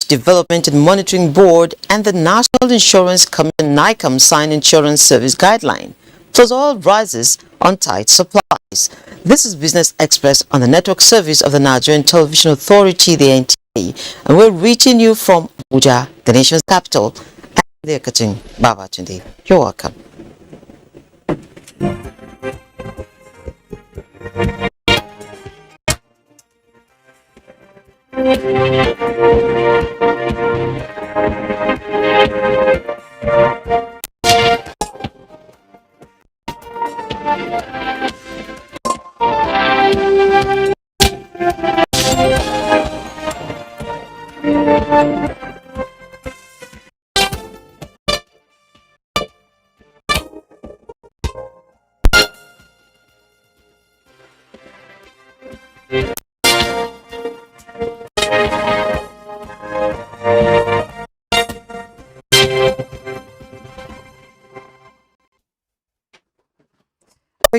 Development and Monitoring Board and the National Insurance Commission NICOM signed insurance service guideline. Plus oil rises on tight supplies. This is Business Express on the network service of the Nigerian Television Authority, the NTA, and we're reaching you from Abuja, the nation's capital, and the Akating Babatunde. You're welcome.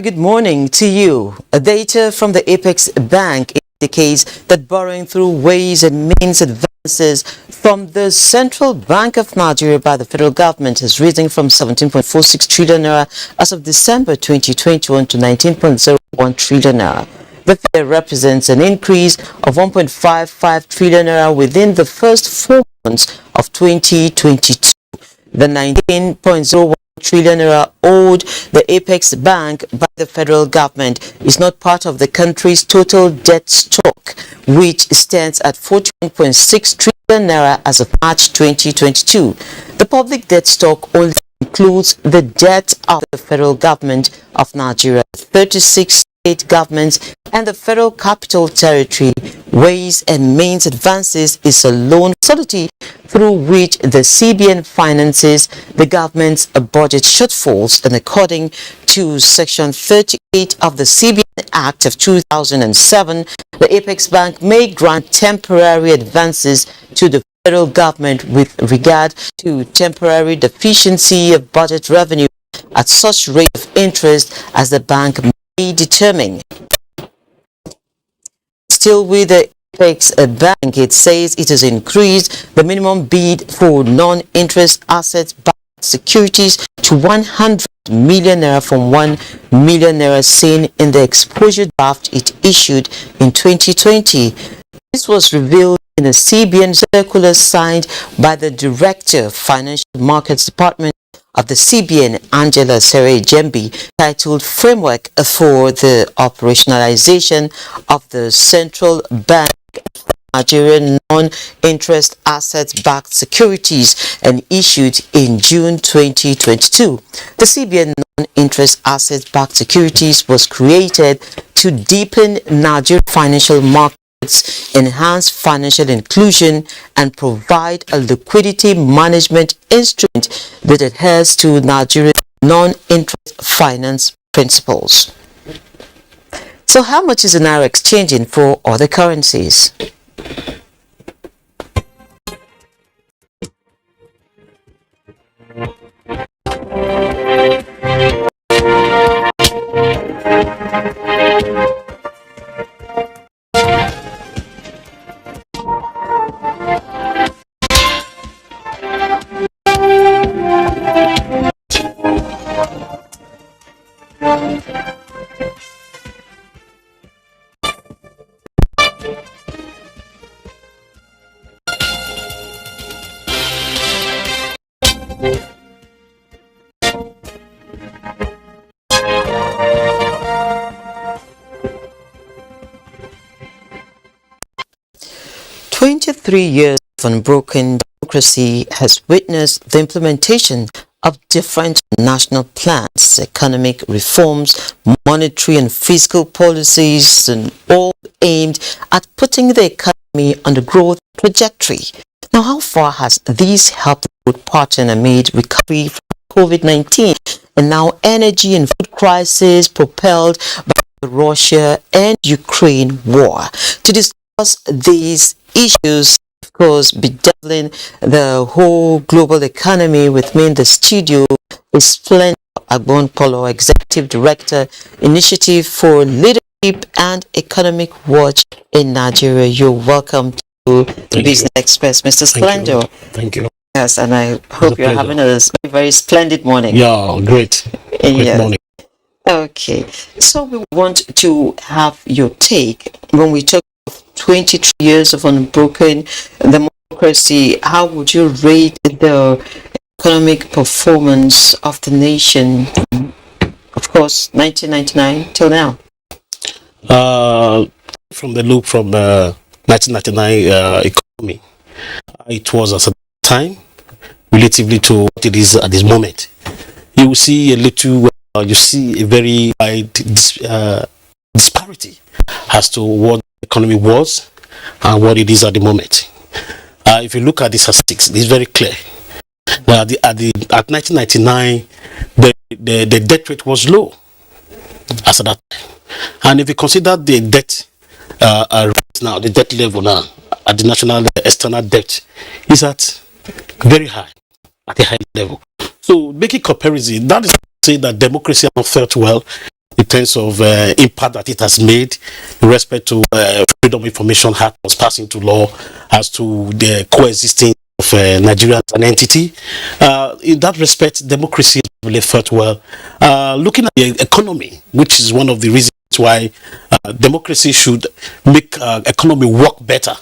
Good morning to you. Data from the Apex Bank indicates that borrowing through ways and means advances from the Central Bank of Nigeria by the federal government has risen from 17.46 trillion naira as of December 2021 to 19.01 trillion naira. The figure represents an increase of 1.55 trillion naira within the first 4 months of 2022. The 19.01 trillion naira owed the Apex Bank by the federal government is not part of the country's total debt stock, which stands at 41.6 trillion naira as of March 2022. The public debt stock only includes the debt of the federal government of Nigeria, 36 state governments, and the Federal Capital Territory. Ways and Means Advances is a loan facility through which the CBN finances the government's budget shortfalls, and according to Section 38 of the CBN Act of 2007, the Apex Bank may grant temporary advances to the federal government with regard to temporary deficiency of budget revenue at such rate of interest as the bank may determine. Still with the Apex Bank, it says it has increased the minimum bid for non-interest asset-backed securities to 100 million naira from 1 million naira seen in the exposure draft it issued in 2020. This was revealed in a CBN circular signed by the Director of Financial Markets Department of the CBN, Angela Sere Jembi, titled Framework for the Operationalization of the Central Bank Nigerian Non-Interest Assets-Backed Securities, and issued in June 2022. The CBN Non-Interest Assets-Backed Securities was created to deepen Nigerian financial markets, enhance financial inclusion, and provide a liquidity management instrument that adheres to Nigerian non-interest finance principles. So how much is the naira exchanging for other currencies? Three years of unbroken democracy has witnessed the implementation of different national plans, economic reforms, monetary and fiscal policies, and all aimed at putting the economy on the growth trajectory. Now, how far has this helped the growth pattern amid recovery from COVID-19 and now energy and food crisis propelled by the Russia and Ukraine war? To discuss these issues, of course, bedeviling the whole global economy, with me in the studio is Splendor Agbonpolo, Executive Director, Initiative for Leadership and Economic Watch in Nigeria. You're welcome to Business Express, Mr. Splendor. Thank you. Yes, and I hope you're having a very splendid morning. Yeah, great. Great morning. Okay, so we want to have your take when we talk of 23 years of unbroken democracy. How would you rate the economic performance of the nation? Of course, 1999 till now. From the look from 1999 economy, it was at a time relatively to what it is at this moment. You will see a little. You see a very wide disparity as to what the economy was and what it is at the moment. If you look at the statistics, it's very clear. At 1999, the debt rate was low as at that time. And if you consider the debt rate now, the debt level now at the national external debt is at very high, at a high level. So making comparison, that is to say that democracy has not felt well in terms of impact that it has made in respect to Freedom of Information Act was passed into law as to the coexisting of Nigeria as an entity. In that respect, democracy has really felt well. Looking at the economy, which is one of the reasons why democracy should make economy work better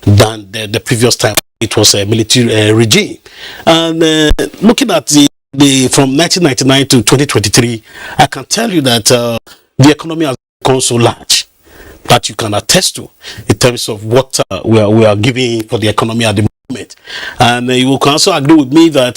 than the previous time it was a military regime. And looking at the from 1999 to 2023, I can tell you that the economy has become so large that you can attest to in terms of what we are giving for the economy at the moment. And you can also agree with me that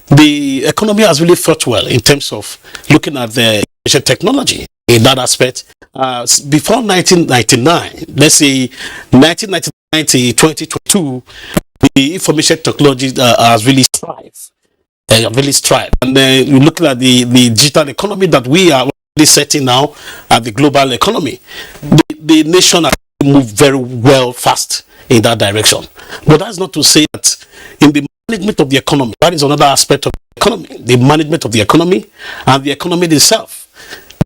the economy has really fought well in terms of looking at the information technology in that aspect. Before 1999, let's say 1999 to 2022, the information technology has really thrived. And then you look at the digital economy that we are really setting now at the global economy. The nation has moved very well fast in that direction. But that's not to say that in the management of the economy, that is another aspect of the economy, the management of the economy and the economy itself.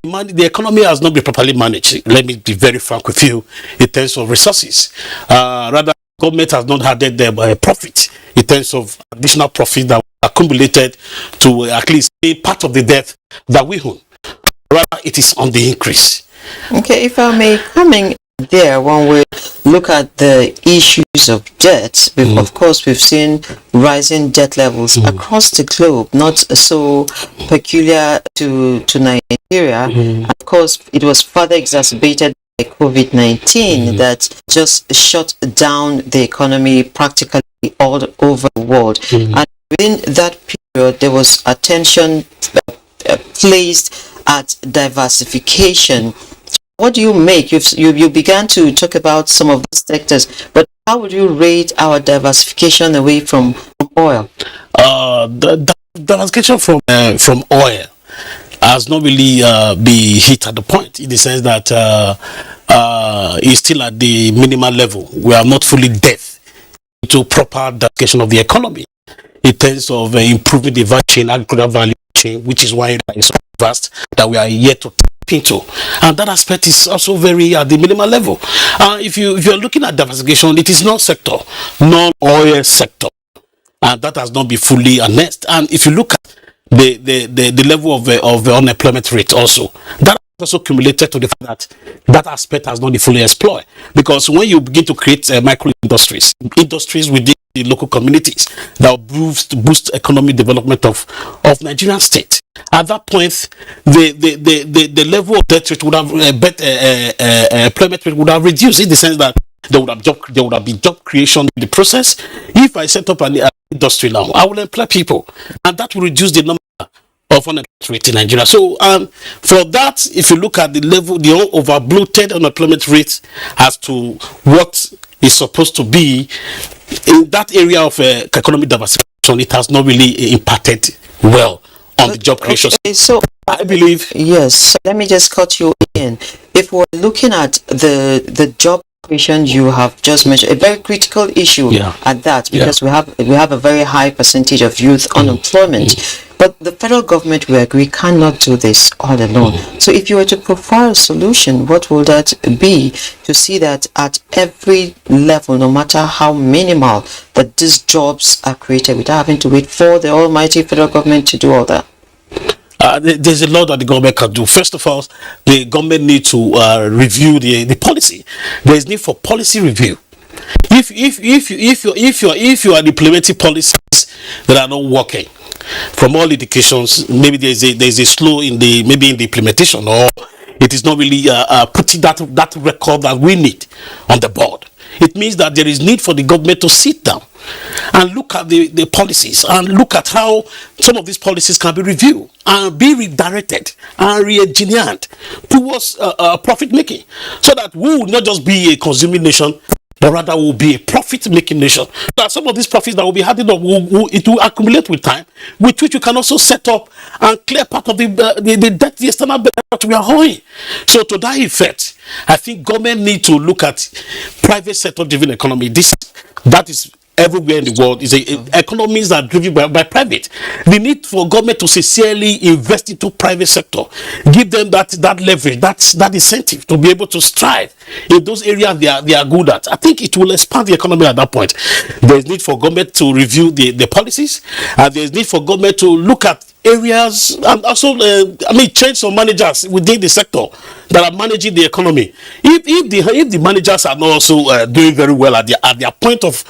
The economy has not been properly managed. Let me be very frank with you in terms of resources. Rather, government has not had their profit in terms of additional profit that accumulated to at least pay part of the debt that we own. Rather, it is on the increase. Okay, if I may come in there, when we look at the issues of debt, of course, we've seen rising debt levels across the globe, not so peculiar to Nigeria. Of course, it was further exacerbated by COVID-19 that just shut down the economy practically all over the world. And within that period, there was attention placed at diversification. What do you make? You began to talk about some of these sectors, but how would you rate our diversification away from oil? The diversification from oil has not really been hit at the point, in the sense that it's still at the minimal level. We are not fully deaf into proper diversification of the economy in terms of improving the value chain, agricultural value chain, which is why it is so vast that we are yet to tap into. And that aspect is also very at the minimal level. If you're looking at diversification, it is non-sector, non-oil sector, and that has not been fully harnessed. And if you look at the level of the unemployment rate also, that also accumulated to the fact that aspect has not been fully explored. Because when you begin to create micro industries within the local communities that will boost economic development of Nigerian state, at that point the level of debt rate would have employment rate would have reduced, in the sense that there would have been job creation in the process. If I set up an industry now, I will employ people, and that will reduce the number of unemployment rate in Nigeria. So for that, if you look at the level, the over bloated unemployment rate as to what is supposed to be in that area of economic diversification, it has not really impacted well on the job creation. Okay, so I believe. Yes. So let me just cut you in. If we're looking at the job question you have just mentioned, a very critical issue at that, because we have a very high percentage of youth unemployment. But the federal government, we agree, cannot do this all alone. So if you were to provide a solution, what will that be to see that at every level, no matter how minimal, that these jobs are created without having to wait for the almighty federal government to do all that? There's a lot that the government can do. First of all, the government needs to review the policy. There is need for policy review. If you are implementing policies that are not working, from all indications, maybe there's a slow in the implementation, or it is not really putting that record that we need on the board. It means that there is need for the government to sit down and look at the policies, and look at how some of these policies can be reviewed and be redirected and re-engineered towards profit making, so that we will not just be a consuming nation, but rather will be a profit-making nation. That some of these profits that will be added up, it will accumulate with time, with which you can also set up and clear part of the debt, the external debt that we are owing. So to that effect, I think government need to look at private sector-driven economy. That is everywhere in the world. Is economies that are driven by private. The need for government to sincerely invest into private sector, give them that leverage, that incentive to be able to strive in those areas they are good at. I think it will expand the economy at that point. There is need for government to review the policies, and there is need for government to look at areas, and also change some managers within the sector that are managing the economy. If the managers are not also doing very well at their point of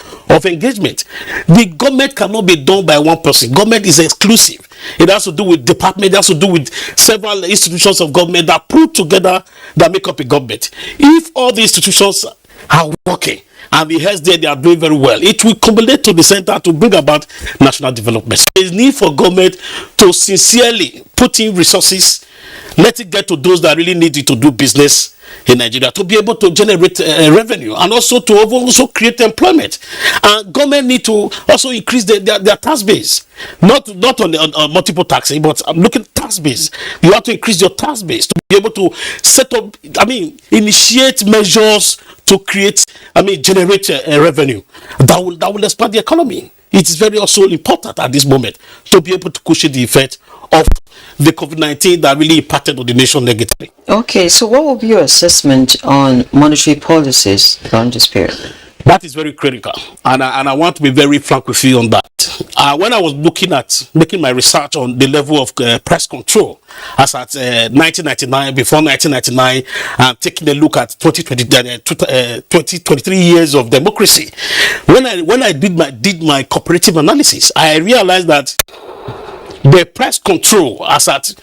engagement, the government cannot be done by one person. Government is exclusive. It has to do with department. It has to do with several institutions of government that put together, that make up a government. If all the institutions are working and the heads there, they are doing very well, it will accumulate to the center to bring about national development. So there is need for government to sincerely put in resources, let it get to those that really need it to do business in Nigeria, to be able to generate revenue, and also to also create employment. And government need to also increase their tax base, not on multiple taxing, but I'm looking at tax base. You have to increase your tax base to be able to set up, initiate measures to create, generate revenue that will expand the economy. It is very also important at this moment to be able to cushion the effect of the COVID-19 that really impacted on the nation negatively. Okay, so what will be your assessment on monetary policies around this period? That is very critical, and I want to be very frank with you on that. When I was looking at making my research on the level of price control as at 1999, before 1999, and taking a look at 23 years of democracy, when I did my comparative analysis, I realized that the price control as at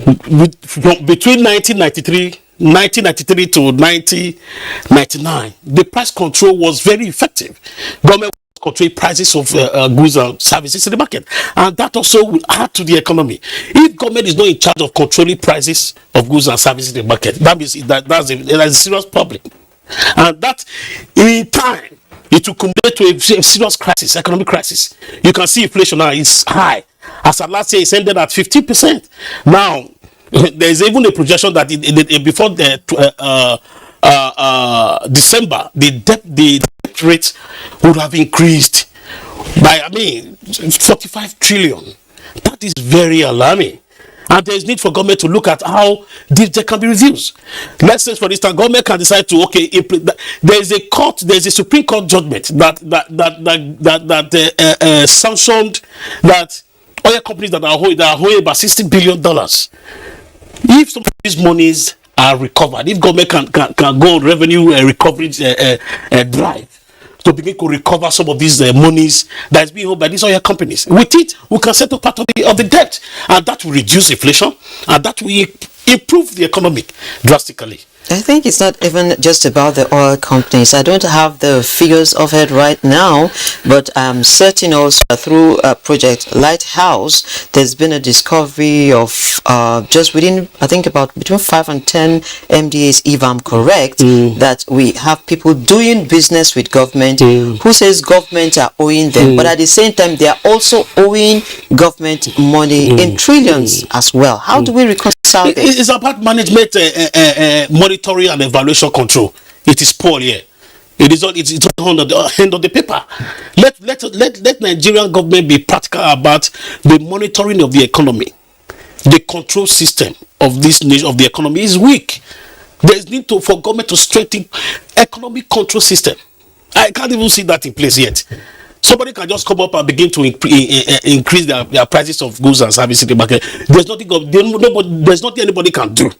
between 1993 to 1999, the price control was very effective. Government control prices of goods and services in the market, and that also will add to the economy. If government is not in charge of controlling prices of goods and services in the market, that means that's a serious problem, and that in time it will accumulate to a serious crisis, economic crisis. You can see inflation now is high. As of last year, it's ended at 15%. Now, there is even a projection that before December, the debt rate would have increased by 45 trillion. That is very alarming. And there is need for government to look at how this debt can be reduced. Let's say, for instance, government can decide to there is a Supreme Court judgment that sanctioned that oil companies that are owing about $60 billion. If some of these monies are recovered, if government can go on revenue recovery drive to begin to recover some of these monies that is being owed by these oil companies, with it we can settle part of the debt, and that will reduce inflation, and that will improve the economy drastically. I think it's not even just about the oil companies. I don't have the figures of it right now, but I'm certain also through Project Lighthouse, there's been a discovery of just within, I think, about between 5 and 10 MDAs, if I'm correct, that we have people doing business with government who says government are owing them, but at the same time, they are also owing government money in trillions as well. How do we reconcile this? It's about management, monitoring and evaluation control. It is poor here. It is all it's on the end of the paper. Let Nigerian government be practical about the monitoring of the economy. The control system of this nation of the economy is weak. There's need for government to strengthen economic control system. I can't even see that in place yet. Somebody can just come up and begin to increase their prices of goods and services in the market. There's nothing anybody can do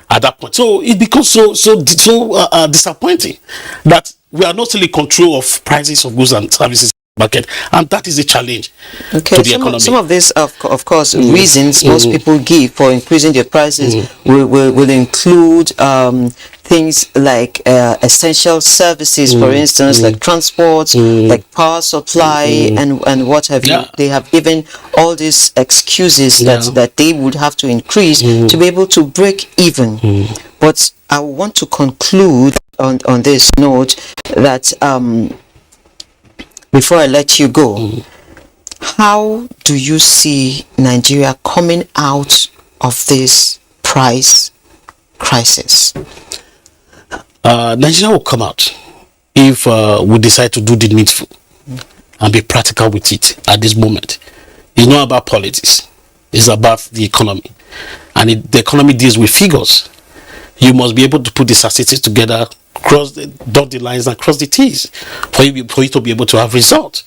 at that point. So it becomes so disappointing that we are not still in control of prices of goods and services in the market, and that is a challenge to the economy. Some of this, of course, reasons most people give for increasing their prices will include things like essential services, for instance, like transport, like power supply, and what have you. They have given all these excuses that they would have to increase to be able to break even. But I want to conclude on this note that before I let you go, how do you see Nigeria coming out of this price crisis? Nigeria will come out if we decide to do the needful and be practical with it at this moment. It's not about politics. It's about the economy. And the economy deals with figures. You must be able to put the statistics together, dot the lines and cross the T's for you to be able to have results.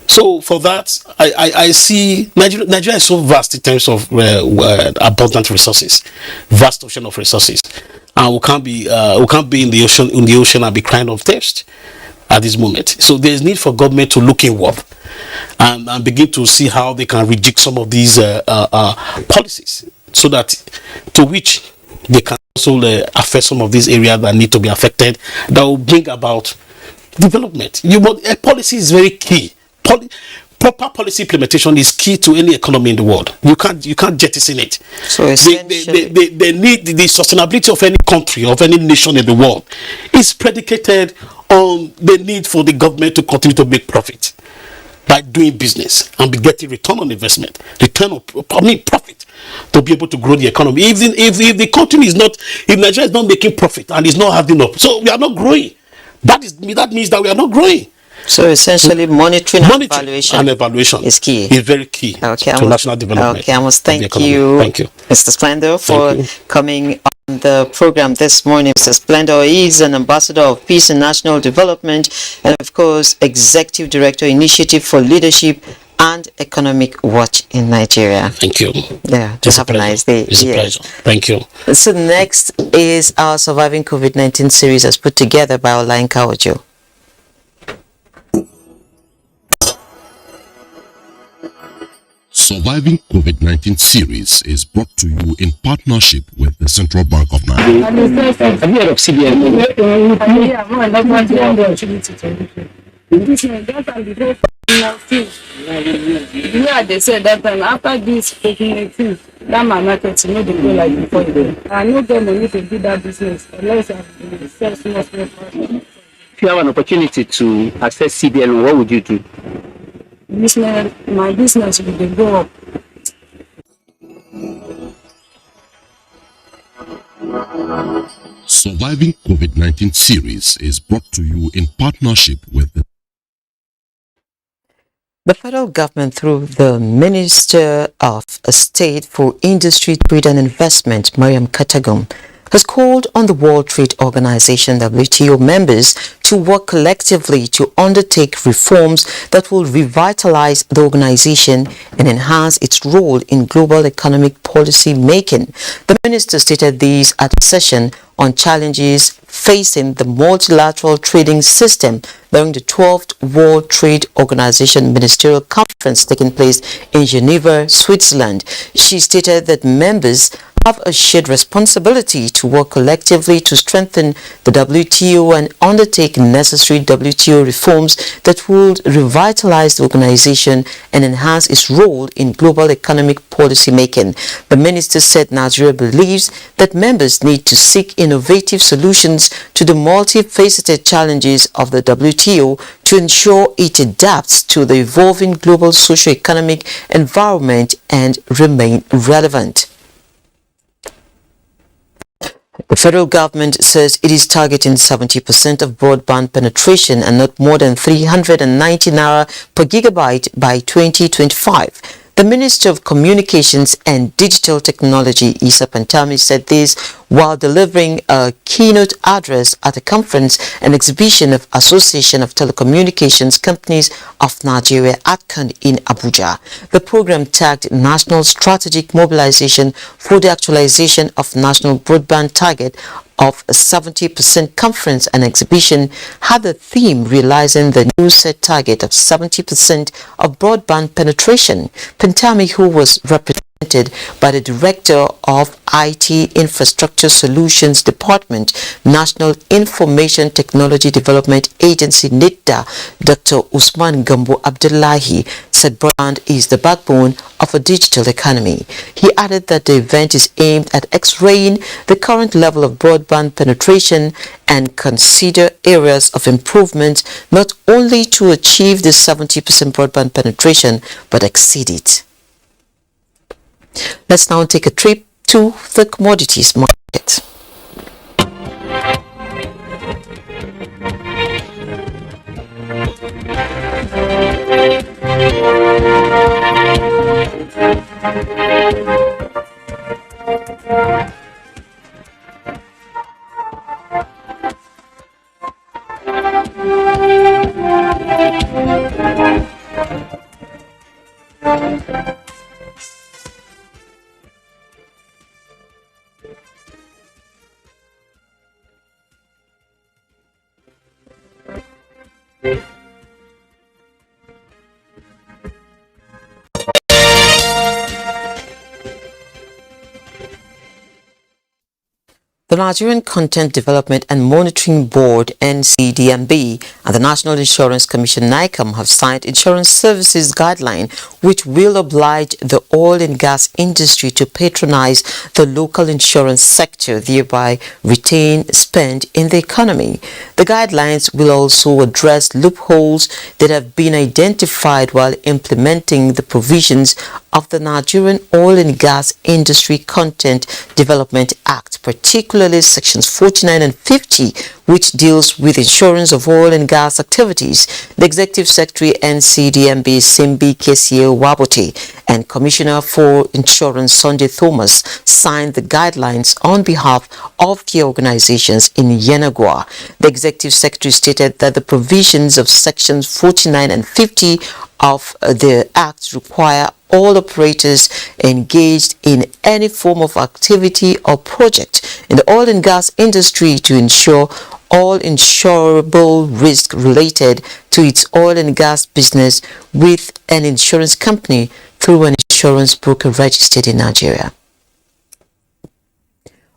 So for that, I see Nigeria is so vast in terms of abundant resources, vast ocean of resources, and we can't be in the ocean and be crying of thirst at this moment. So there's need for government to look inward and begin to see how they can reject some of these policies, so that to which they can also affect some of these areas that need to be affected, that will bring about development. A policy is very key. Proper policy implementation is key to any economy in the world. You can't jettison it. So they need the sustainability of any country, of any nation in the world, is predicated on the need for the government to continue to make profit by doing business and be getting return on investment, profit, to be able to grow the economy. If the country is not, if Nigeria is not making profit and is not having up, so we are not growing. That means that we are not growing. So essentially, monitoring and evaluation is key. It's very key to national development. Okay, I must thank you, Mr. Splendor, for coming on the program this morning. Mr. Splendor is an ambassador of peace and national development, and of course, executive director, Initiative for Leadership and Economic Watch in Nigeria. Thank you. Yeah, have a nice day. It's a pleasure. Thank you. So next is our Surviving COVID-19 series, as put together by Olainka Ojo. Surviving COVID-19 series is brought to you in partnership with the Central Bank of Nigeria. Have you heard of CBN? They said that time after this COVID-19, that my market will not go like before. I know get money to do that business unless I sell small. If you have an opportunity to access CBN, what would you do? My business will go up. Surviving COVID-19 series is brought to you in partnership with the federal government, through the Minister of State for Industry, Trade and Investment, Mariam Katagum, has called on the World Trade Organization WTO members to work collectively to undertake reforms that will revitalize the organization and enhance its role in global economic policy making. The minister stated these at a session on challenges facing the multilateral trading system during the 12th World Trade Organization Ministerial Conference taking place in Geneva, Switzerland. She stated that members have a shared responsibility to work collectively to strengthen the WTO and undertake necessary WTO reforms that would revitalize the organization and enhance its role in global economic policy making. The minister said Nigeria believes that members need to seek innovative solutions to the multifaceted challenges of the WTO to ensure it adapts to the evolving global socio-economic environment and remain relevant. The federal government says it is targeting 70% of broadband penetration and not more than 390 naira per gigabyte by 2025. The Minister of Communications and Digital Technology, Issa Pantami, said this while delivering a keynote address at a conference and exhibition of Association of Telecommunications Companies of Nigeria (ATCON) in Abuja. The program tagged National Strategic Mobilization for the Actualization of National Broadband Target of a 70% conference and exhibition had the theme realizing the new set target of 70% of broadband penetration. Pantami, who was represented by the Director of IT Infrastructure Solutions Department, National Information Technology Development Agency (NITDA), Dr. Usman Gambo Abdullahi, said broadband is the backbone of a digital economy. He added that the event is aimed at x-raying the current level of broadband penetration and consider areas of improvement not only to achieve the 70% broadband penetration but exceed it. Let's now take a trip to the commodities market. The Nigerian Content Development and Monitoring Board (NCDMB) and the National Insurance Commission (NICOM) have signed insurance services guideline which will oblige the oil and gas industry to patronize the local insurance sector, thereby retain spend in the economy. The guidelines will also address loopholes that have been identified while implementing the provisions of the Nigerian Oil and Gas Industry Content Development Act, particularly sections 49 and 50, which deals with insurance of oil and gas activities. The Executive Secretary NCDMB Simbi Kesie Wabote and Commissioner for Insurance Sunday Thomas signed the guidelines on behalf of the organizations in Yenagua. The Executive Secretary stated that the provisions of sections 49 and 50 of the Act require all operators engaged in any form of activity or project in the oil and gas industry to ensure all insurable risk related to its oil and gas business with an insurance company through an insurance broker registered in Nigeria.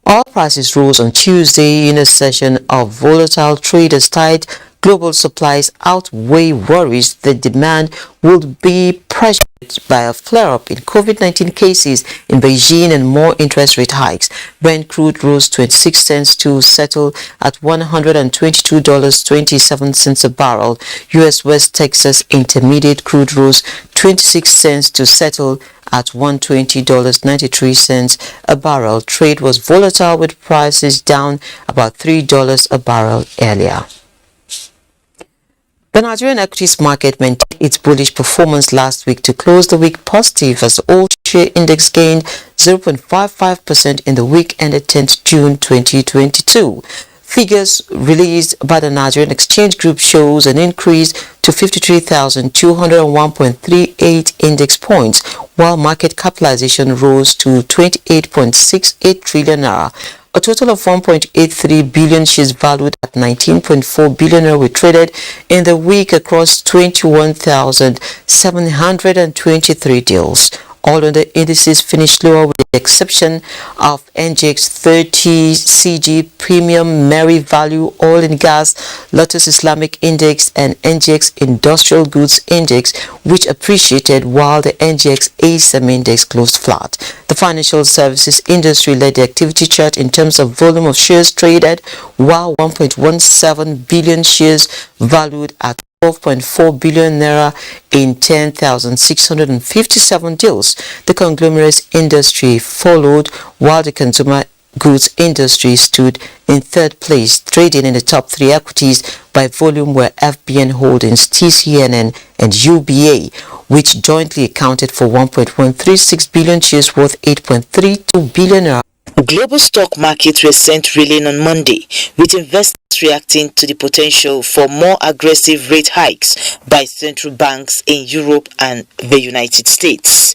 Oil prices rose on Tuesday in a session of volatile trade as tight global supplies outweigh worries that demand would be pressured by a flare-up in COVID-19 cases in Beijing and more interest rate hikes. Brent crude rose 26 cents to settle at $122.27 a barrel. U.S. West Texas Intermediate crude rose 26 cents to settle at $120.93 a barrel. Trade was volatile with prices down about $3 a barrel earlier. The Nigerian equities market maintained its bullish performance last week to close the week positive as the all-share index gained 0.55% in the week ended 10th June 2022. Figures released by the Nigerian Exchange Group shows an increase to 53,201.38 index points, while market capitalization rose to 28.68 trillion naira. A total of 1.83 billion shares valued at 19.4 billion naira were traded in the week across 21,723 deals. All other indices finished lower with the exception of NGX 30 CG Premium Mary Value Oil and Gas Lotus Islamic Index and NGX Industrial Goods Index, which appreciated while the NGX ASM Index closed flat. The financial services industry led the activity chart in terms of volume of shares traded, while 1.17 billion shares valued at 12.4 billion naira in 10,657 deals. The conglomerates industry followed, while the consumer goods industry stood in third place. Trading in the top three equities by volume were FBN Holdings, TCNN and UBA, which jointly accounted for 1.136 billion shares worth 8.32 billion. Global stock markets were sent reeling on Monday, with investors reacting to the potential for more aggressive rate hikes by central banks in Europe and the United States.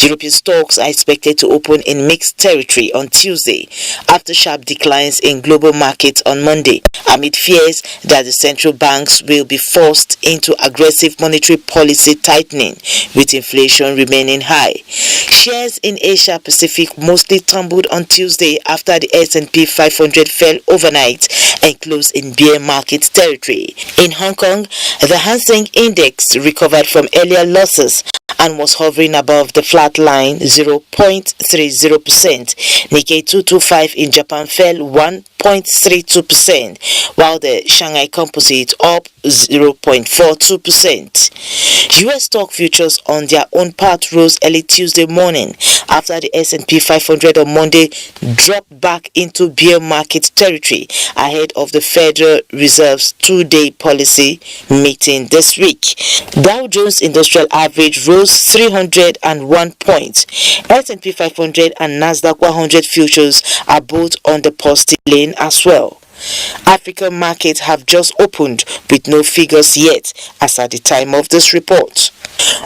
European stocks are expected to open in mixed territory on Tuesday after sharp declines in global markets on Monday, amid fears that the central banks will be forced into aggressive monetary policy tightening with inflation remaining high. Shares in Asia Pacific mostly tumbled on Tuesday after the S&P 500 fell overnight and closed in bear market territory. In Hong Kong, the Hang Seng Index recovered from earlier losses and was hovering above the flat line 0.30%. Nikkei 225 in Japan fell 1.32%, while the Shanghai Composite up 0.42%. US stock futures on their own part rose early Tuesday morning after the S&P 500 on Monday dropped back into bear market territory ahead of the Federal Reserve's two-day policy meeting this week. Dow Jones Industrial Average rose 301 points. S&P 500 and Nasdaq 100 futures are both on the positive lane as well. African markets have just opened with no figures yet as at the time of this report.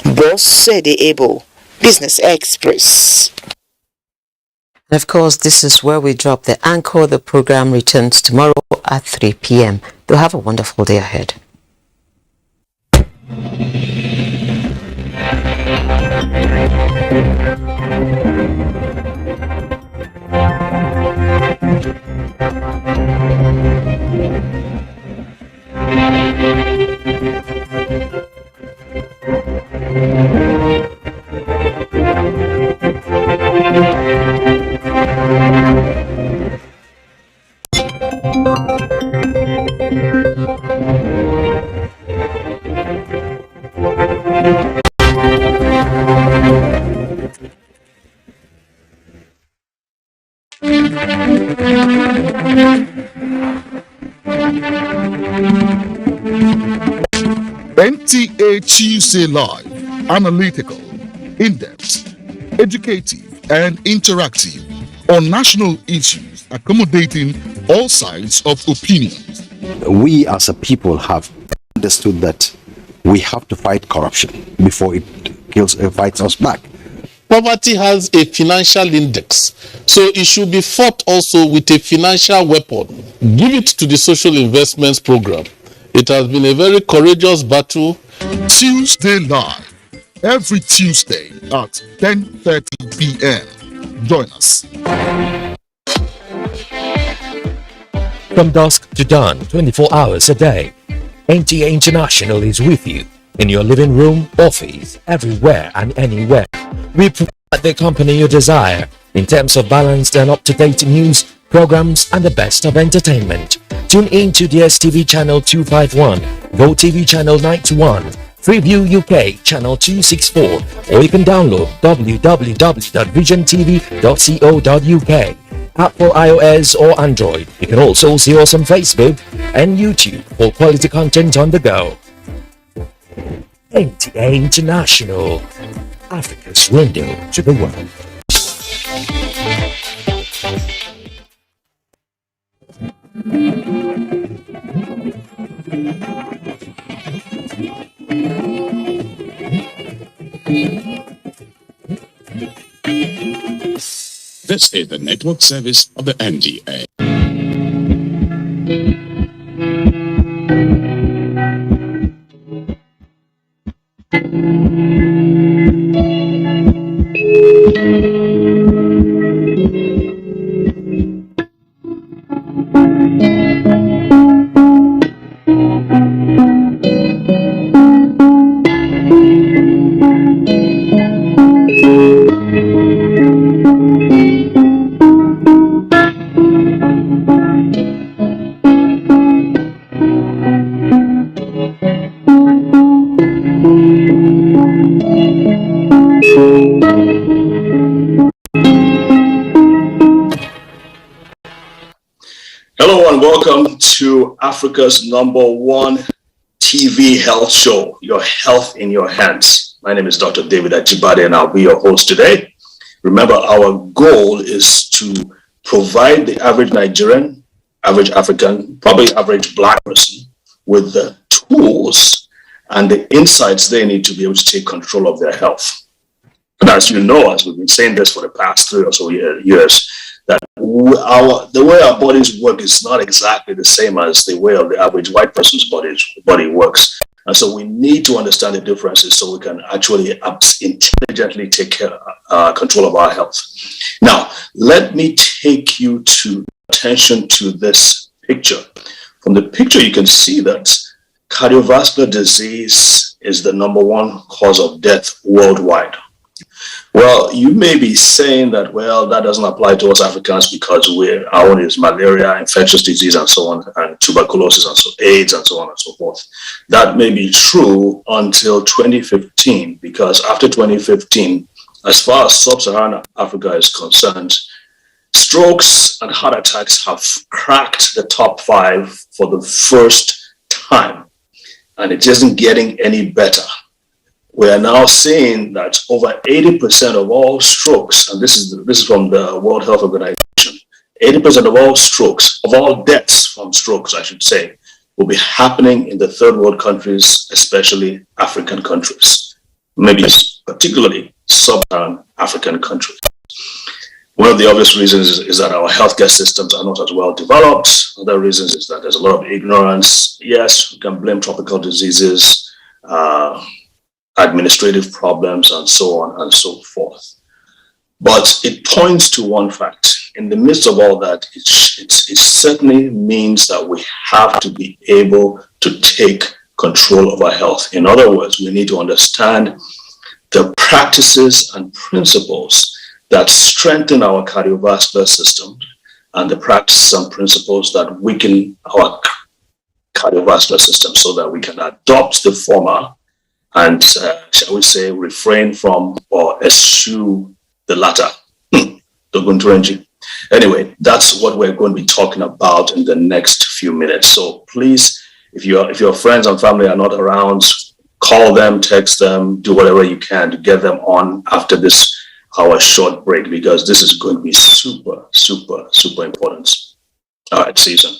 Boss said able Business Express. And of course, this is where we drop the anchor. The program returns tomorrow at 3 p.m. Do have a wonderful day ahead. NTA Tuesday Live, analytical, in-depth, educative and interactive on national issues, accommodating all sides of opinions. We as a people have understood that we have to fight corruption before it fights us back. Poverty has a financial index, so it should be fought also with a financial weapon. Give it to the social investments program. It has been a very courageous battle. Tuesday Live, every Tuesday at 10:30 p.m. Join us. From dusk to dawn, 24 hours a day, NTA International is with you in your living room, office, everywhere and anywhere. We provide the company you desire in terms of balanced and up-to-date news, programs, and the best of entertainment. Tune in to DSTV channel 251, GoTV channel 91, Freeview UK channel 264, or you can download www.visiontv.co.uk. App for iOS or Android. You can also see us on Facebook and YouTube for quality content on the go. NTA International, Africa's window to the world. This is the network service of the NDA. welcome to Africa's #1 TV health show, Your Health in Your Hands. My name is Dr. David Ajibade, and I'll be your host today. Remember, our goal is to provide the average Nigerian, average African, probably average Black person with the tools and the insights they need to be able to take control of their health. And as you know, as we've been saying this for the past 3 or so years, that the way our bodies work is not exactly the same as the way of the average white person's body works. And so we need to understand the differences so we can actually intelligently take control of our health. Now, let me take you to attention to this picture. From the picture, you can see that cardiovascular disease is the #1 cause of death worldwide. Well, you may be saying that, well, that doesn't apply to us Africans because our own is malaria, infectious disease, and so on, and tuberculosis, and so AIDS, and so on and so forth. That may be true until 2015, because after 2015, as far as sub-Saharan Africa is concerned, strokes and heart attacks have cracked the top 5 for the first time, and it isn't getting any better. We are now seeing that over 80% of all strokes, and this is from the World Health Organization, 80% of all strokes, of all deaths from strokes, I should say, will be happening in the third world countries, especially African countries, maybe particularly sub-Saharan African countries. One of the obvious reasons is that our healthcare systems are not as well developed. Other reasons is that there's a lot of ignorance. Yes, we can blame tropical diseases, administrative problems, and so on and so forth. But it points to one fact. In the midst of all that, it certainly means that we have to be able to take control of our health. In other words, we need to understand the practices and principles that strengthen our cardiovascular system and the practices and principles that weaken our cardiovascular system so that we can adopt the former and, shall we say, refrain from or eschew the latter. Anyway, that's what we're going to be talking about in the next few minutes. So please, if your friends and family are not around, call them, text them, do whatever you can to get them on after this our short break, because this is going to be super, super, super important. All right, see you soon.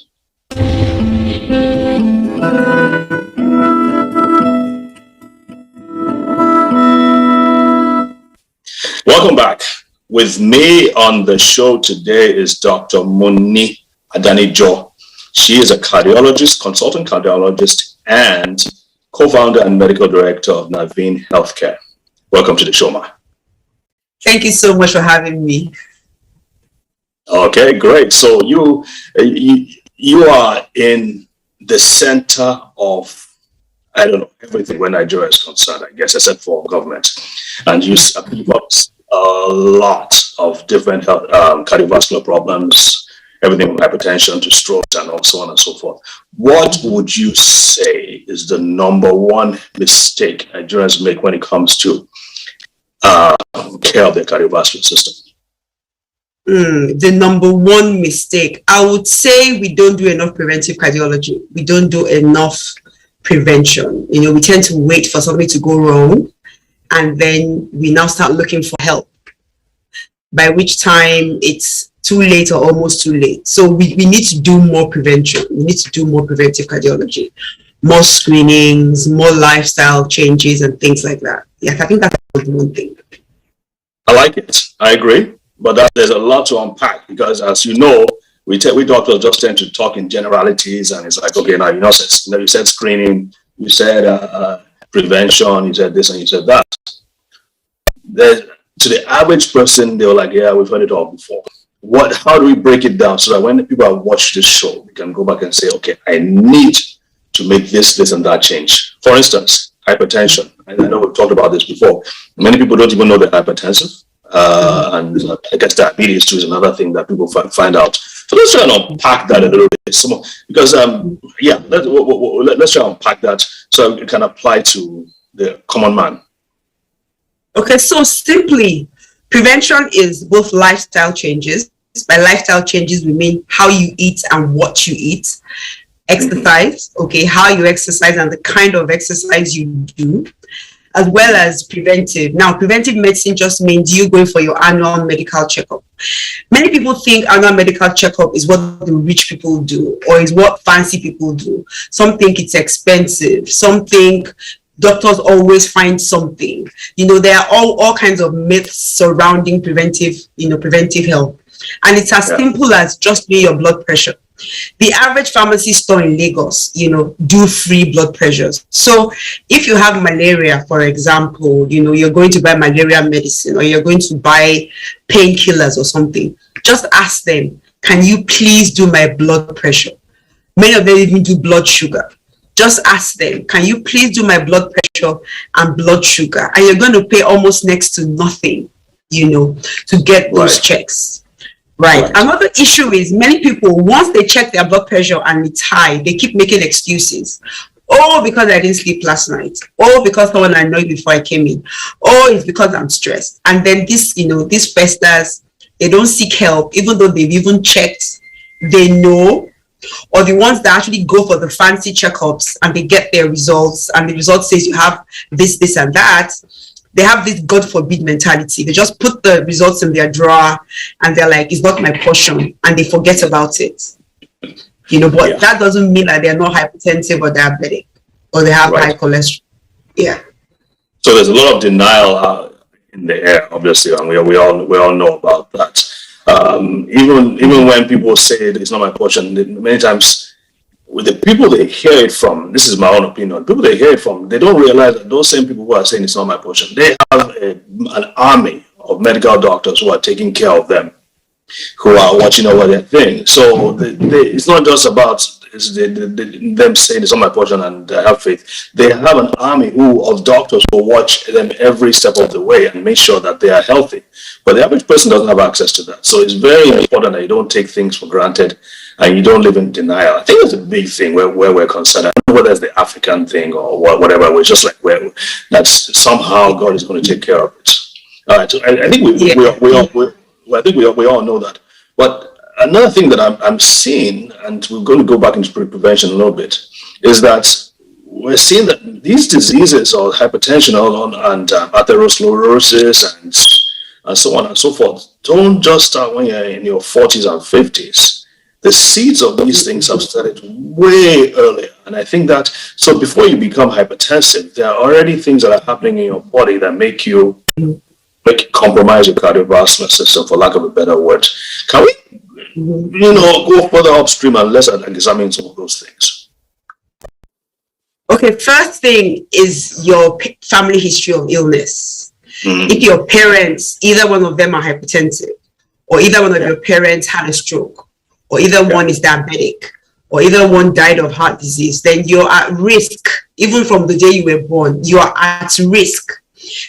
Welcome back. With me on the show today is Dr. Muni Adanijo. She is a cardiologist, consultant cardiologist, and co-founder and medical director of Naveen Healthcare. Welcome to the show, Ma. Thank you so much for having me. Okay, great. So you are in the center of, I don't know, everything when Nigeria is concerned, I guess, except for government. And you have got a lot of different health, cardiovascular problems, everything from hypertension to strokes and so on and so forth. What would you say is the #1 mistake Nigerians make when it comes to care of their cardiovascular system? The #1 mistake, I would say we don't do enough preventive cardiology. We don't do enough prevention. We tend to wait for something to go wrong, and then we now start looking for help, by which time it's too late or almost too late. So we need to do more prevention. We need to do more preventive cardiology, more screenings, more lifestyle changes and things like that. Yeah, I think that's one thing. I like it. I agree. But there's a lot to unpack, because as you know, we doctors just tend to talk in generalities, and it's like, okay, now you said screening, you said prevention, you said this and you said that. To the average person, they were like, yeah, we've heard it all before. How do we break it down so that when people have watched this show, we can go back and say, okay, I need to make this and that change? For instance, hypertension. I know we've talked about this before. Many people don't even know they're hypertensive. And I guess diabetes too is another thing that people find out. So let's try and unpack that a little bit. Let's try and unpack that so it can apply to the common man. Okay, so simply, prevention is both lifestyle changes By lifestyle changes, we mean how you eat and what you eat. Exercise, okay, how you exercise and the kind of exercise you do, as well as preventive. Now, preventive medicine just means you going for your annual medical checkup. Many people think annual medical checkup is what the rich people do or is what fancy people do. Some think it's expensive. Some think doctors always find something. There are all kinds of myths surrounding preventive health. And it's as simple as just doing your blood pressure. The average pharmacy store in Lagos, do free blood pressures. So if you have malaria, for example, you're going to buy malaria medicine or you're going to buy painkillers or something, just ask them, can you please do my blood pressure? Many of them even do blood sugar. Just ask them, can you please do my blood pressure and blood sugar? And you're going to pay almost next to nothing, to get those checks. Right. Another issue is many people, once they check their blood pressure and it's high, they keep making excuses. Oh, because I didn't sleep last night. Oh, because someone annoyed me before I came in. Oh, it's because I'm stressed. And then this festers, they don't seek help, even though they've even checked, they know. Or the ones that actually go for the fancy checkups and they get their results and the result says you have this, this, and that. They have this God forbid mentality. They just put the results in their drawer and they're like, it's not my portion, and they forget about it. But that doesn't mean that they're not hypertensive or diabetic or they have high cholesterol. Yeah. So there's a lot of denial in the air, obviously, and we all know about that. Even when people say it's not my portion, many times with the people they hear it from, this is my own opinion, people they hear it from, they don't realize that those same people who are saying it's not my portion, they have an army of medical doctors who are taking care of them, who are watching over their thing. So it's not just about them saying it's not my portion and have faith. They have an army of doctors who watch them every step of the way and make sure that they are healthy. But the average person doesn't have access to that. So it's very important that you don't take things for granted and you don't live in denial. I think it's a big thing where we're concerned. I don't know whether it's the African thing or whatever. We're just like, that's somehow God is going to take care of it. All right. So I think we all know that. But another thing that I'm seeing, and we're going to go back into prevention a little bit, is that we're seeing that these diseases or hypertension and atherosclerosis and so on and so forth don't just start when you're in your 40s and 50s. The seeds of these things have started way earlier. And I think that, so before you become hypertensive, there are already things that are happening in your body that make you compromise your cardiovascular system, for lack of a better word. Can we, go further upstream and let's examine some of those things? Okay, first thing is your family history of illness. If your parents, either one of them are hypertensive, or either one of your parents had a stroke, or either one is diabetic, or either one died of heart disease, then you're at risk. Even from the day you were born, you are at risk.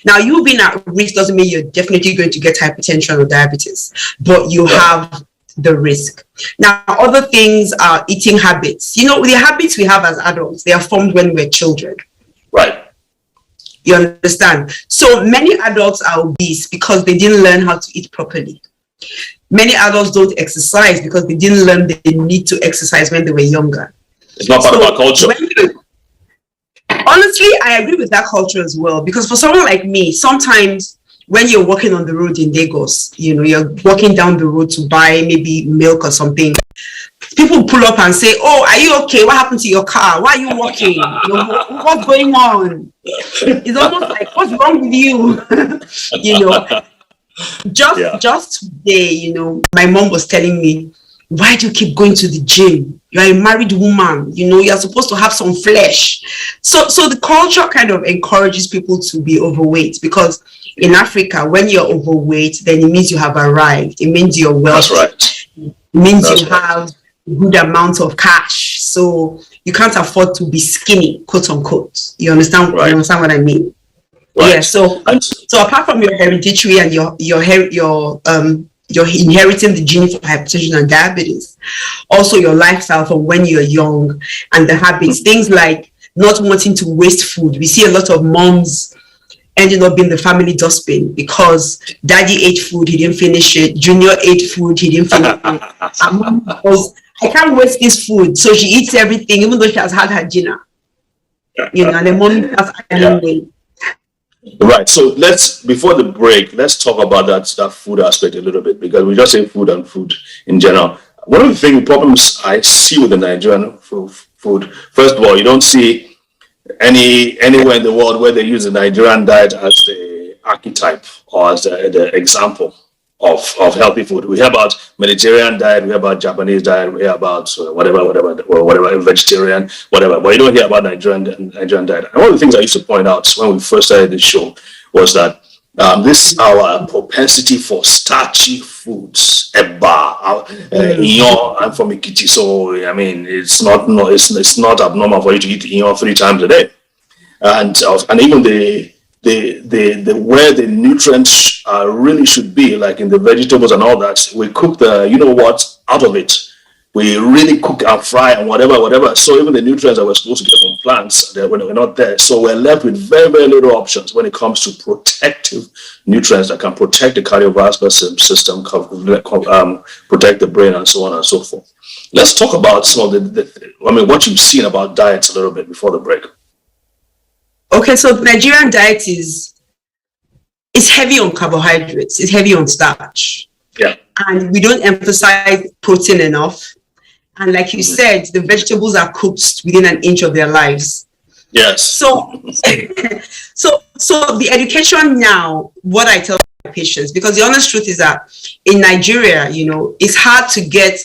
Now, you being at risk doesn't mean you're definitely going to get hypertension or diabetes, but you have the risk. Now, other things are eating habits. The habits we have as adults, they are formed when we're children. Right. You understand? So many adults are obese because they didn't learn how to eat properly. Many adults don't exercise because they didn't learn they need to exercise when they were younger. It's not part of our culture. Honestly, I agree with that culture as well, because for someone like me, sometimes when you're walking on the road in Lagos, you're walking down the road to buy maybe milk or something, people pull up and say, oh, are you okay? What happened to your car? Why are you walking? What's going on? It's almost like, what's wrong with you? Just today, my mom was telling me, why do you keep going to the gym? You're a married woman, you're supposed to have some flesh. So the culture kind of encourages people to be overweight, because in Africa, when you're overweight, then it means you have arrived. It means you're wealthy. That's right. It means you have a good amount of cash. So you can't afford to be skinny, quote unquote. You understand? Right. You understand what I mean? Right. Yeah. So apart from your hereditary and you're inheriting the gene for hypertension and diabetes, also your lifestyle from when you're young and the habits, things like not wanting to waste food. We see a lot of moms ending up being the family dustbin because daddy ate food, he didn't finish it. Junior ate food, he didn't finish it. And mom goes, I can't waste this food. So she eats everything, even though she has had her dinner. And then mommy starts ironing. Right. So before the break, let's talk about that food aspect a little bit, because we just say food and food in general. One of the problems I see with the Nigerian food, first of all, you don't see anywhere in the world where they use the Nigerian diet as the archetype or as the example of healthy food. We hear about Mediterranean diet, we hear about Japanese diet, we hear about whatever, vegetarian, whatever, but you don't hear about Nigerian diet. And one of the things I used to point out when we first started this show was that this our propensity for starchy foods. I'm from Ikiti, so I mean it's not abnormal for you to eat 3 times a day, and even the where the nutrients really should be, like in the vegetables and all that, we cook out of it. We really cook and fry and whatever. So even the nutrients that we're supposed to get from plants, we're not there. So we're left with very, very little options when it comes to protective nutrients that can protect the cardiovascular system, protect the brain, and so on and so forth. Let's talk about some of what you've seen about diets a little bit before the break. Okay, so the Nigerian diet is heavy on carbohydrates. It's heavy on starch. Yeah. And we don't emphasize protein enough. And like you said, the vegetables are cooked within an inch of their lives. Yes. So the education now, what I tell my patients, because the honest truth is that in Nigeria, it's hard to get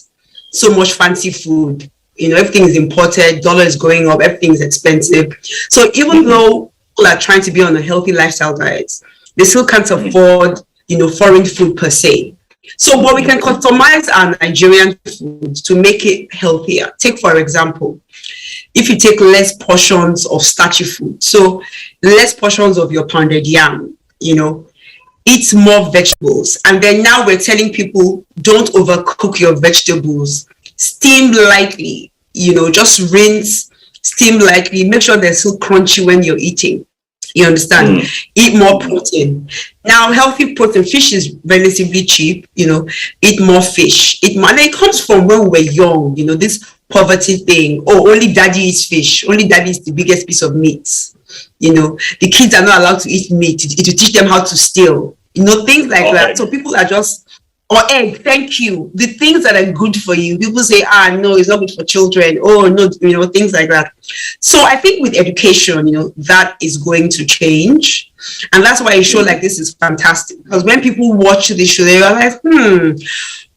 so much fancy food. Everything is imported, dollar is going up, everything is expensive. So even though people are trying to be on a healthy lifestyle diet, they still can't afford, foreign food per se. So, but we can customize our Nigerian food to make it healthier. Take, for example, if you take less portions of starchy food, so less portions of your pounded yam, eat more vegetables. And then now we're telling people, don't overcook your vegetables. Steam lightly, just rinse, steam lightly. Make sure they're still crunchy when you're eating. You understand? Eat more protein. Now, healthy protein, fish is relatively cheap, eat more fish. And it comes from when we were young, this poverty thing. Oh, only daddy eats fish. Only daddy is the biggest piece of meat. The kids are not allowed to eat meat. It will teach them how to steal. Things like that. So people are just, or egg, thank you. The things that are good for you. People say, no, it's not good for children. Oh, no, things like that. So I think with education, that is going to change. And that's why a show like this is fantastic. Because when people watch the show, they realize,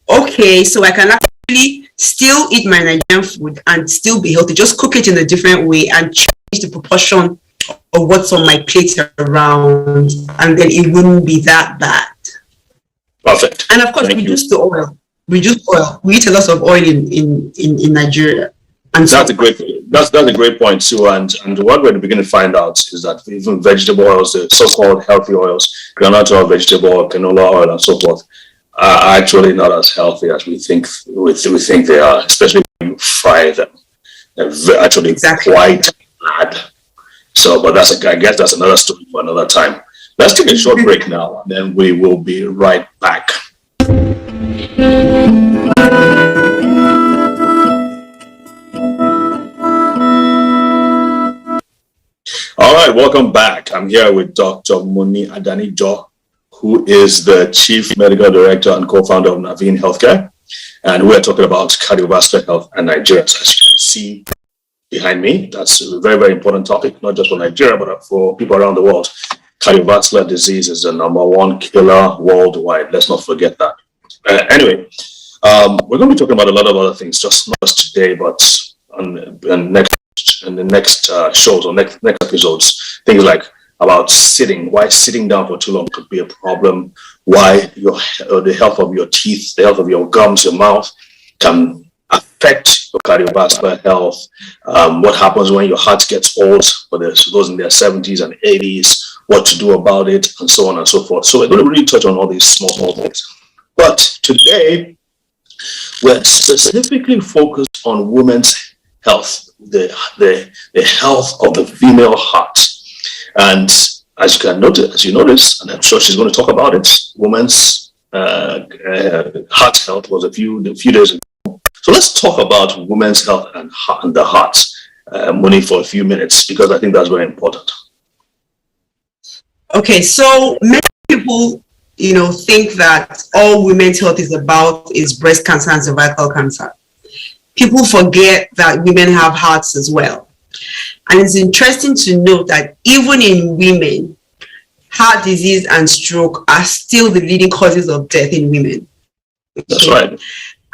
okay, so I can actually still eat my Nigerian food and still be healthy. Just cook it in a different way and change the proportion of what's on my plate around. And then it wouldn't be that bad. Perfect. And of course, reduce the oil. Reduce oil. We eat a lot of oil in Nigeria. And that's a great point too. And what we're beginning to find out is that even vegetable oils, the so-called healthy oils, groundnut oil, vegetable oil, canola oil, and so forth, are actually not as healthy as we think they are. Especially when you fry them, they're actually quite bad. So, but I guess that's another story for another time. Let's take a short break now, and then we will be right back. All right, welcome back. I'm here with Dr. Muni Adanijo, who is the Chief Medical Director and co-founder of Naveen Healthcare. And we're talking about cardiovascular health and Nigerians. As you can see behind me, that's a very, very important topic, not just for Nigeria, but for people around the world. Cardiovascular disease is the #1 killer worldwide. Let's not forget that. Anyway, we're going to be talking about a lot of other things, just not today, but in the next shows or next episodes. Things like about why sitting down for too long could be a problem, why the health of your teeth, the health of your gums, your mouth can affect your cardiovascular health, what happens when your heart gets old, for those in their 70s and 80s, what to do about it, and so on and so forth. So we're going to really touch on all these small things. But today, we're specifically focused on women's health, the health of the female heart. And as you notice, and I'm sure she's going to talk about it, women's heart health was a few days ago. So let's talk about women's health and the heart, Moni, for a few minutes, because I think that's very important. Okay, so many people, think that all women's health is about is breast cancer and cervical cancer. People forget that women have hearts as well. And it's interesting to note that even in women, heart disease and stroke are still the leading causes of death in women. That's right.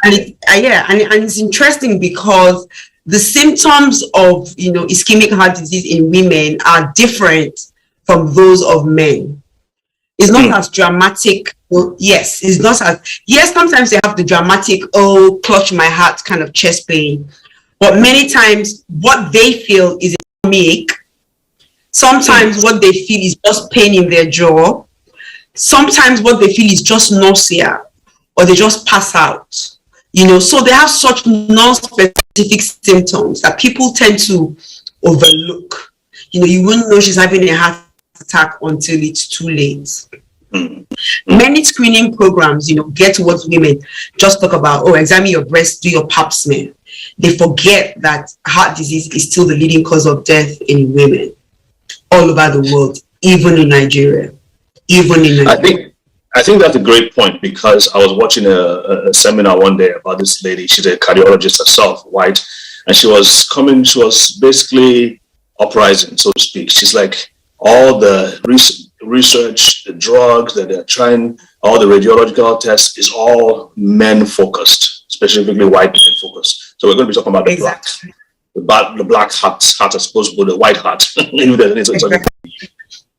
And it's interesting because the symptoms of ischemic heart disease in women are different from those of men. It's not as dramatic. Well, yes, it's not as sometimes they have the dramatic, clutch my heart kind of chest pain. But many times what they feel is a ache. Sometimes what they feel is just pain in their jaw. Sometimes what they feel is just nausea, or they just pass out. So they have such non-specific symptoms that people tend to overlook. You wouldn't know she's having a heart attack until it's too late. Many screening programs, get towards women, just talk about, examine your breast, do your pap smear. They forget that heart disease is still the leading cause of death in women all over the world, even in Nigeria. I think that's a great point, because I was watching a seminar one day about this lady. She's a cardiologist herself, white, and she was basically uprising, so to speak. She's like, all the research, the drugs that they're trying, all the radiological tests is all men focused, specifically white men focused. So we're going to be talking about the black heart as opposed to the white heart.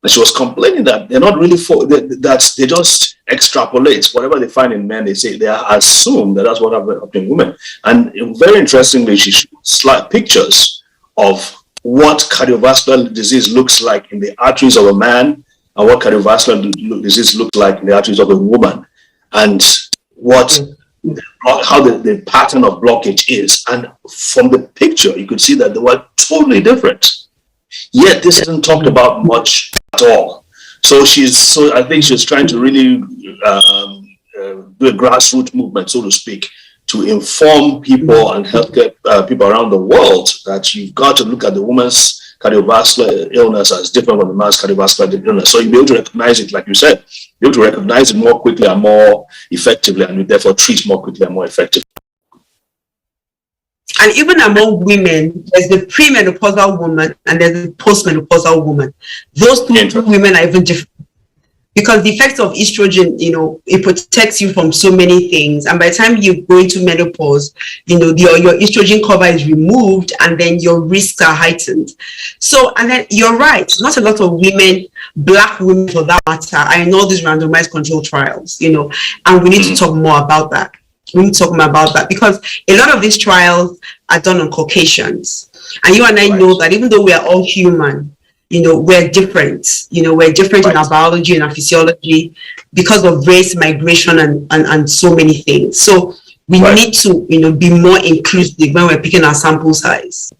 And she was complaining that they're not really that they just extrapolate whatever they find in men. They say they assume that that's what happened in women. And very interestingly, she showed pictures of what cardiovascular disease looks like in the arteries of a man and what cardiovascular disease looks like in the arteries of a woman, and how the pattern of blockage is. And from the picture, you could see that they were totally different. Yet this isn't talked about much at all. So I think she's trying to really do a grassroots movement, so to speak, to inform people and healthcare people around the world that you've got to look at the woman's cardiovascular illness as different from the man's cardiovascular illness. So you'll be able to recognize it, like you said, be able to recognize it more quickly and more effectively, and you therefore treat more quickly and more effectively. And even among women, there's the premenopausal woman and there's the postmenopausal woman. Those two women are even different, because the effects of estrogen, it protects you from so many things. And by the time you go into menopause, your estrogen cover is removed, and then your risks are heightened. So, and then you're right, not a lot of women, black women for that matter, are in all these randomized control trials, and we need to talk more about that. We need to talk more about that, because a lot of these trials are done on Caucasians. And you and I know that even though we are all human, we're different. We're different in our biology and our physiology because of race, migration, and so many things. So we need to, be more inclusive when we're picking our sample size.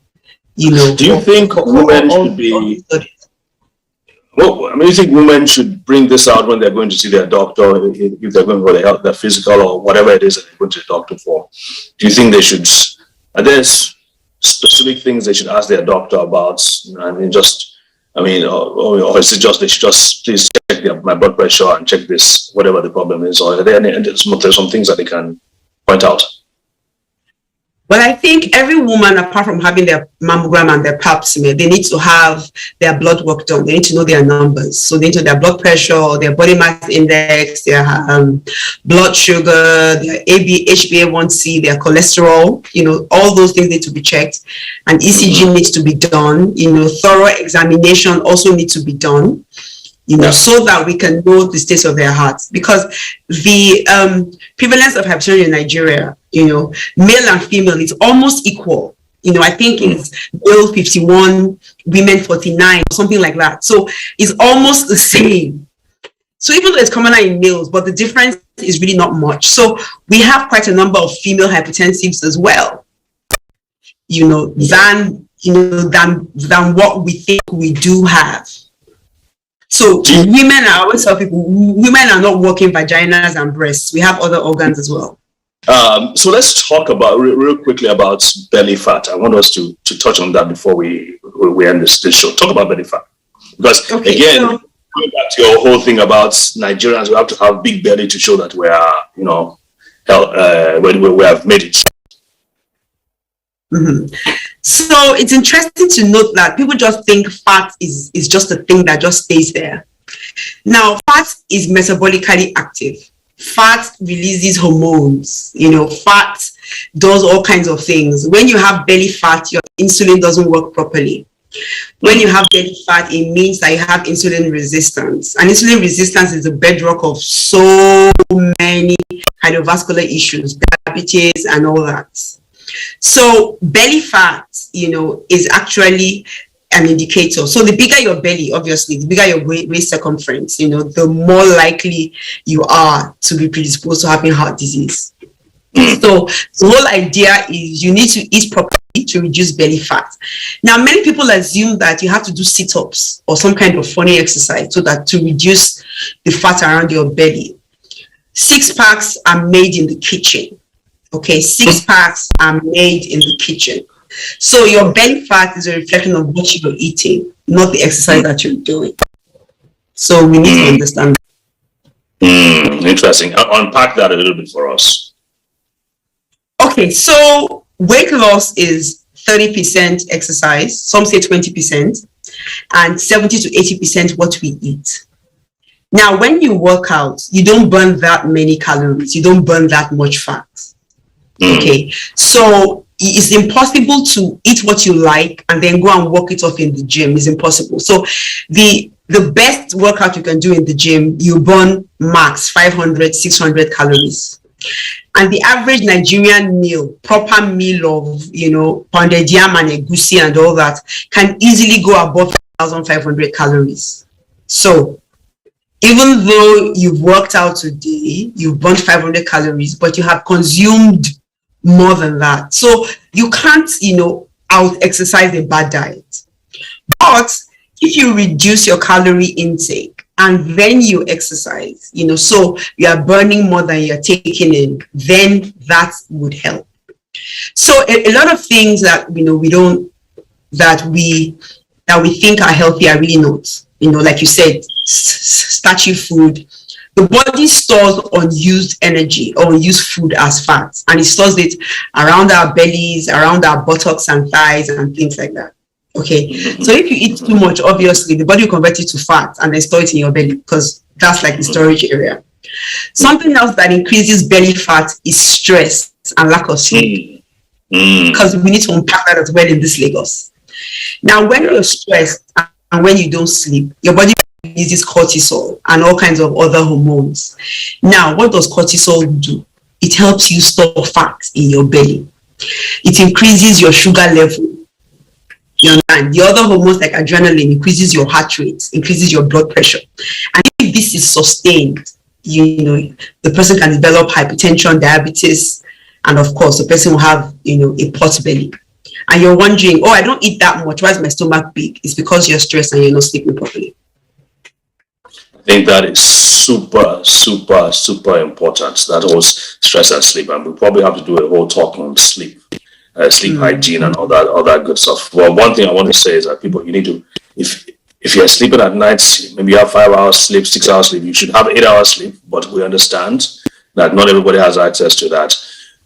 Do you think women should be? Well, I mean, you think women should bring this out when they're going to see their doctor, if they're going for their physical or whatever it is that they're going to the doctor for? Do you think they should? Are there specific things they should ask their doctor about? Or is it just they should just please check my blood pressure and check this, whatever the problem is, or are there some things that they can point out? But I think every woman, apart from having their mammogram and their pap smear, they need to have their blood work done. They need to know their numbers. So they need to know their blood pressure, their body mass index, their blood sugar, their HbA1c, their cholesterol. All those things need to be checked. And ECG needs to be done. Thorough examination also needs to be done. So that we can know the state of their hearts. Because the prevalence of hypertension in Nigeria, male and female, is almost equal. I think it's male 51, women 49, or something like that. So it's almost the same. So even though it's commoner in males, but the difference is really not much. So we have quite a number of female hypertensives as well, than what we think we do have. So women, I always tell people, women are not working vaginas and breasts. We have other organs as well. So let's talk about real quickly about belly fat. I want us to touch on that before we end this show. Talk about belly fat, because again, going back to your whole thing about Nigerians, we have to have big belly to show that we are, we have made it. So it's interesting to note that people just think fat is just a thing that just stays there. Now, fat is metabolically active. Fat releases hormones, fat does all kinds of things. When you have belly fat, your insulin doesn't work properly. When you have belly fat, it means that you have insulin resistance. And insulin resistance is the bedrock of so many cardiovascular issues, diabetes and all that. So belly fat, is actually an indicator. So the bigger your belly, obviously, the bigger your waist circumference, the more likely you are to be predisposed to having heart disease. So the whole idea is you need to eat properly to reduce belly fat. Now, many people assume that you have to do sit-ups or some kind of funny exercise so that to reduce the fat around your belly. 6-packs are made in the kitchen. Okay, 6-packs are made in the kitchen. So your belly fat is a reflection of what you're eating, not the exercise that you're doing. So we need to understand that. Interesting. Unpack that a little bit for us. Okay, so weight loss is 30% exercise, some say 20%, and 70 to 80% what we eat. Now, when you work out, you don't burn that many calories, you don't burn that much fat. Okay, so it's impossible to eat what you like and then go and work it off in the gym. It's impossible. So the best workout you can do in the gym, you burn max 500, 600 calories. And the average Nigerian meal, proper meal of, pounded yam and egusi and all that, can easily go above 1,500 calories. So even though you've worked out today, you've burned 500 calories, but you have consumed more than that. So you can't, out exercise a bad diet. But if you reduce your calorie intake and then you exercise, so you are burning more than you're taking in, then that would help. So a lot of things that, that we think are healthy are really not. Like you said, starchy food. The body stores unused energy or unused food as fat, and it stores it around our bellies, around our buttocks and thighs and things like that. Okay, so if you eat too much, obviously the body will convert it to fat and then store it in your belly because that's like the storage area. Something else that increases belly fat is stress and lack of sleep, because we need to unpack that as well in this Lagos. Now, when you're stressed and when you don't sleep, your body releases cortisol and all kinds of other hormones. Now, what does cortisol do? It helps you store fat in your belly. It increases your sugar level. You understand? The other hormones like adrenaline increases your heart rate, increases your blood pressure. And if this is sustained, the person can develop hypertension, diabetes, and of course, the person will have, a pot belly. And you're wondering, I don't eat that much. Why is my stomach big? It's because you're stressed and you're not sleeping properly. I think that is super, super, super important. That whole stress and sleep, and we probably have to do a whole talk on sleep, sleep hygiene, and all that good stuff. Well, one thing I want to say is that people, you need to, if you're sleeping at night, maybe you have 5 hours sleep, 6 hours sleep. You should have 8 hours sleep, but we understand that not everybody has access to that.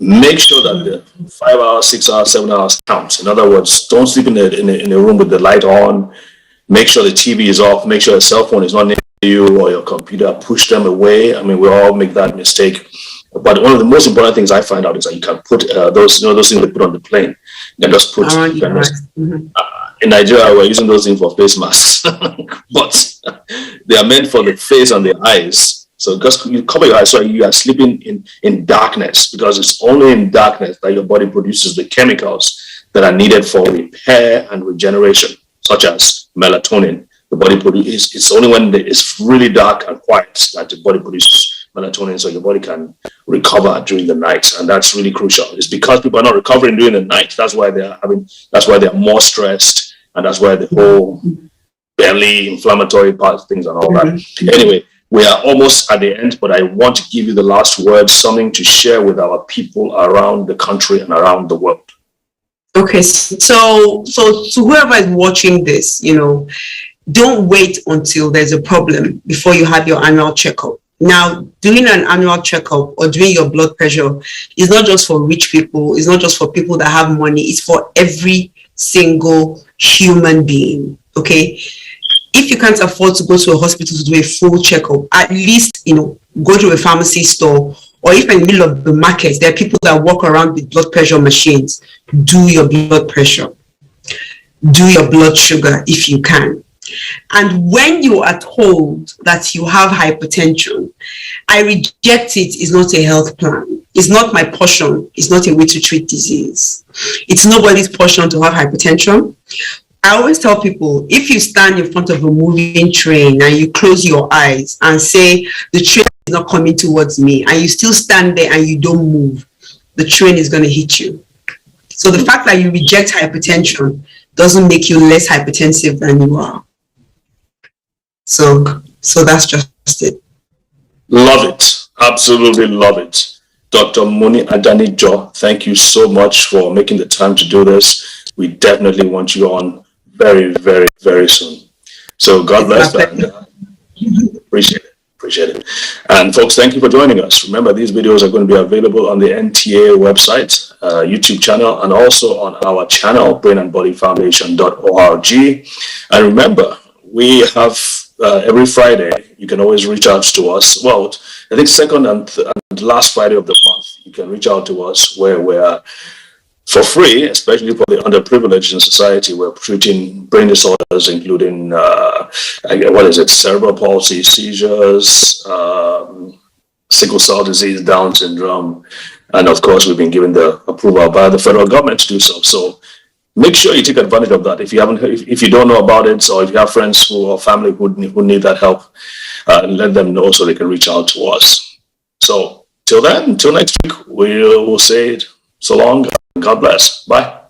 Make sure that the 5 hours, 6 hours, 7 hours counts. In other words, don't sleep in a room with the light on. Make sure the TV is off. Make sure the cell phone is not near you or your computer. Push them away. I mean, we all make that mistake. But one of the most important things I find out is that you can put those things they put on the plane. You can just put. In Nigeria, we're using those things for face masks, but they are meant for the face and the eyes. So just you cover your eyes so you are sleeping in darkness, because it's only in darkness that your body produces the chemicals that are needed for repair and regeneration, such as melatonin. The body produces. It's only when it's really dark and quiet that the body produces melatonin, so your body can recover during the night, and that's really crucial. It's because people are not recovering during the night. That's why they're more stressed, and that's why the whole belly, inflammatory parts, things and all that. Anyway, we are almost at the end, but I want to give you the last word, something to share with our people around the country and around the world. Okay, so to whoever is watching this, don't wait until there's a problem before you have your annual checkup. Now, doing an annual checkup or doing your blood pressure is not just for rich people, it's not just for people that have money, it's for every single human being, okay? If you can't afford to go to a hospital to do a full checkup, at least, go to a pharmacy store, or if in the middle of the market, there are people that walk around with blood pressure machines. Do your blood pressure. Do your blood sugar if you can. And when you are told that you have hypertension, I reject it. It's not a health plan. It's not my portion. It's not a way to treat disease. It's nobody's portion to have hypertension. I always tell people, if you stand in front of a moving train and you close your eyes and say, the train is not coming towards me, and you still stand there and you don't move, the train is going to hit you. So the fact that you reject hypertension doesn't make you less hypertensive than you are. So that's just it. Love it. Absolutely love it. Dr. Muni Adanijo, thank you so much for making the time to do this. We definitely want you on very, very, very soon. So God bless and appreciate it. And folks, thank you for joining us. Remember, these videos are going to be available on the NTA website, YouTube channel, and also on our channel, brainandbodyfoundation.org. And remember, we have every Friday, you can always reach out to us. Well, I think second and last Friday of the month, you can reach out to us where we're for free, especially for the underprivileged in society. We're treating brain disorders, including, cerebral palsy, seizures, sickle cell disease, Down syndrome. And of course, we've been given the approval by the federal government to do so. So make sure you take advantage of that. If you don't know about it, or if you have friends or family who need that help, let them know so they can reach out to us. So till then, till next week, we'll say so long. God bless. Bye.